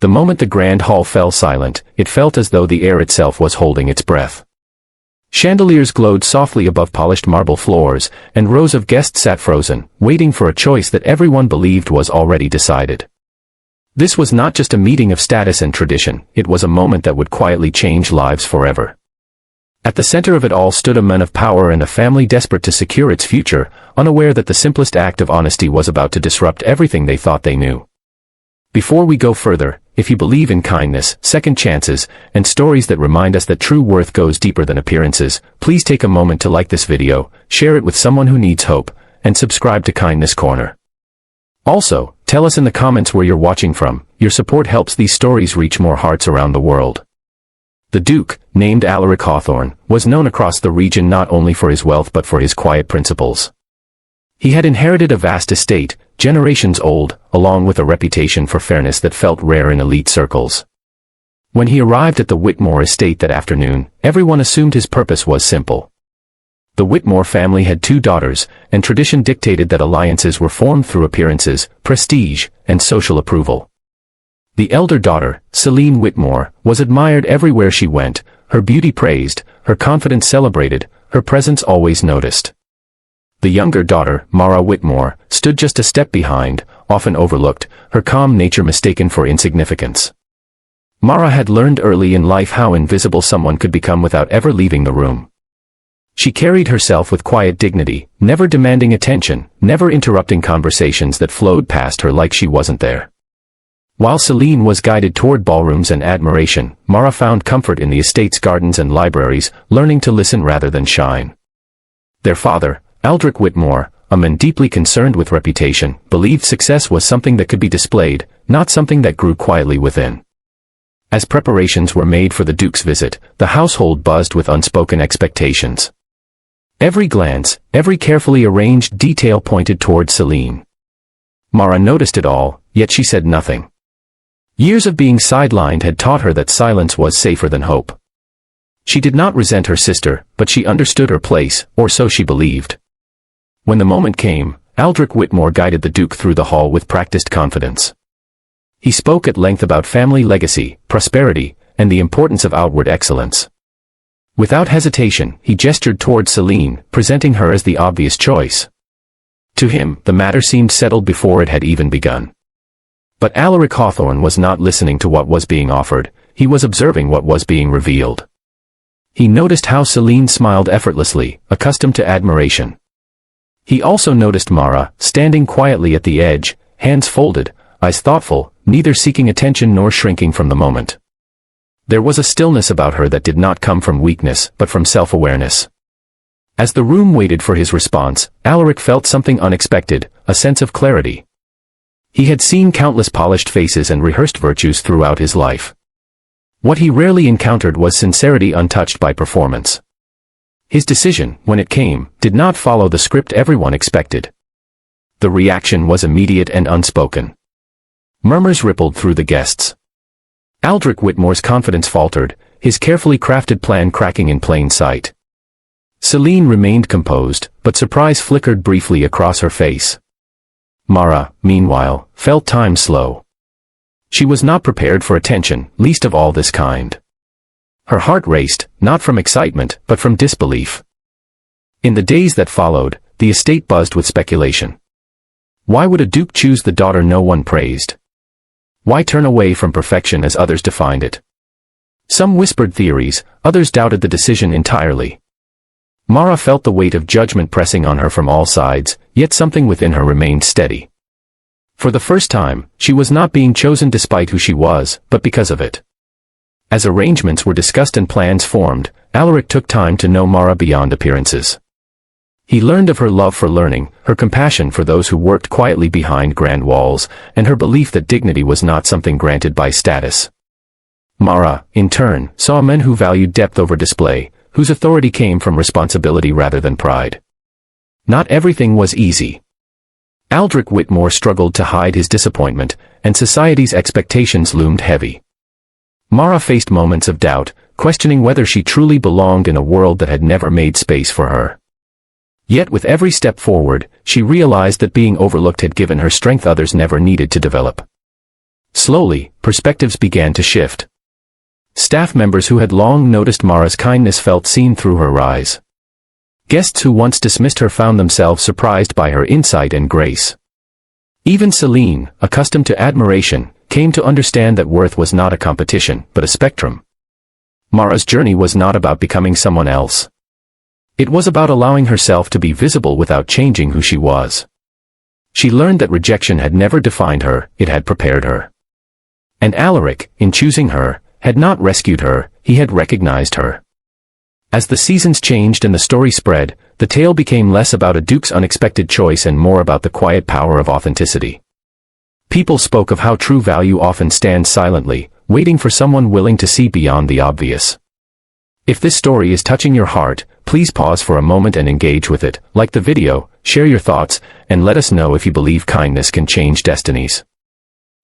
The moment the grand hall fell silent, it felt as though the air itself was holding its breath. Chandeliers glowed softly above polished marble floors, and rows of guests sat frozen, waiting for a choice that everyone believed was already decided. This was not just a meeting of status and tradition, it was a moment that would quietly change lives forever. At the center of it all stood a man of power and a family desperate to secure its future, unaware that the simplest act of honesty was about to disrupt everything they thought they knew. Before we go further, if you believe in kindness, second chances, and stories that remind us that true worth goes deeper than appearances, please take a moment to like this video, share it with someone who needs hope, and subscribe to Kindness Corner. Also, tell us in the comments where you're watching from. Your support helps these stories reach more hearts around the world. The Duke, named Alaric Hawthorne, was known across the region not only for his wealth but for his quiet principles. He had inherited a vast estate, generations old, along with a reputation for fairness that felt rare in elite circles. When he arrived at the Whitmore estate that afternoon, everyone assumed his purpose was simple. The Whitmore family had 2 daughters, and tradition dictated that alliances were formed through appearances, prestige, and social approval. The elder daughter, Celine Whitmore, was admired everywhere she went, her beauty praised, her confidence celebrated, her presence always noticed. The younger daughter, Mara Whitmore, stood just a step behind, often overlooked, her calm nature mistaken for insignificance. Mara had learned early in life how invisible someone could become without ever leaving the room. She carried herself with quiet dignity, never demanding attention, never interrupting conversations that flowed past her like she wasn't there. While Celine was guided toward ballrooms and admiration, Mara found comfort in the estate's gardens and libraries, learning to listen rather than shine. Their father, Aldrich Whitmore, a man deeply concerned with reputation, believed success was something that could be displayed, not something that grew quietly within. As preparations were made for the Duke's visit, the household buzzed with unspoken expectations. Every glance, every carefully arranged detail pointed toward Celine. Mara noticed it all, yet she said nothing. Years of being sidelined had taught her that silence was safer than hope. She did not resent her sister, but she understood her place, or so she believed. When the moment came, Aldrich Whitmore guided the Duke through the hall with practiced confidence. He spoke at length about family legacy, prosperity, and the importance of outward excellence. Without hesitation, he gestured toward Celine, presenting her as the obvious choice. To him, the matter seemed settled before it had even begun. But Alaric Hawthorne was not listening to what was being offered, he was observing what was being revealed. He noticed how Celine smiled effortlessly, accustomed to admiration. He also noticed Mara, standing quietly at the edge, hands folded, eyes thoughtful, neither seeking attention nor shrinking from the moment. There was a stillness about her that did not come from weakness, but from self-awareness. As the room waited for his response, Alaric felt something unexpected, a sense of clarity. He had seen countless polished faces and rehearsed virtues throughout his life. What he rarely encountered was sincerity untouched by performance. His decision, when it came, did not follow the script everyone expected. The reaction was immediate and unspoken. Murmurs rippled through the guests. Aldrich Whitmore's confidence faltered, his carefully crafted plan cracking in plain sight. Celine remained composed, but surprise flickered briefly across her face. Mara, meanwhile, felt time slow. She was not prepared for attention, least of all this kind. Her heart raced, not from excitement, but from disbelief. In the days that followed, the estate buzzed with speculation. Why would a duke choose the daughter no one praised? Why turn away from perfection as others defined it? Some whispered theories, others doubted the decision entirely. Mara felt the weight of judgment pressing on her from all sides, yet something within her remained steady. For the first time, she was not being chosen despite who she was, but because of it. As arrangements were discussed and plans formed, Alaric took time to know Mara beyond appearances. He learned of her love for learning, her compassion for those who worked quietly behind grand walls, and her belief that dignity was not something granted by status. Mara, in turn, saw men who valued depth over display, whose authority came from responsibility rather than pride. Not everything was easy. Aldrich Whitmore struggled to hide his disappointment, and society's expectations loomed heavy. Mara faced moments of doubt, questioning whether she truly belonged in a world that had never made space for her. Yet with every step forward, she realized that being overlooked had given her strength others never needed to develop. Slowly, perspectives began to shift. Staff members who had long noticed Mara's kindness felt seen through her eyes. Guests who once dismissed her found themselves surprised by her insight and grace. Even Celine, accustomed to admiration, came to understand that worth was not a competition, but a spectrum. Mara's journey was not about becoming someone else. It was about allowing herself to be visible without changing who she was. She learned that rejection had never defined her, it had prepared her. And Alaric, in choosing her, had not rescued her, he had recognized her. As the seasons changed and the story spread, the tale became less about a duke's unexpected choice and more about the quiet power of authenticity. People spoke of how true value often stands silently, waiting for someone willing to see beyond the obvious. If this story is touching your heart, please pause for a moment and engage with it, like the video, share your thoughts, and let us know if you believe kindness can change destinies.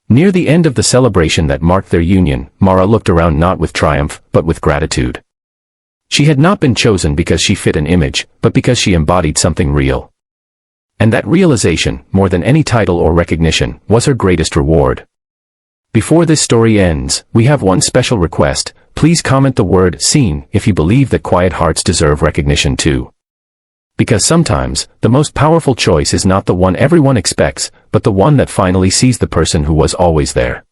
Near the end of the celebration that marked their union, Mara looked around not with triumph, but with gratitude. She had not been chosen because she fit an image, but because she embodied something real. And that realization, more than any title or recognition, was her greatest reward. Before this story ends, we have one special request. Please comment the word "seen" if you believe that quiet hearts deserve recognition too. Because sometimes, the most powerful choice is not the one everyone expects, but the one that finally sees the person who was always there.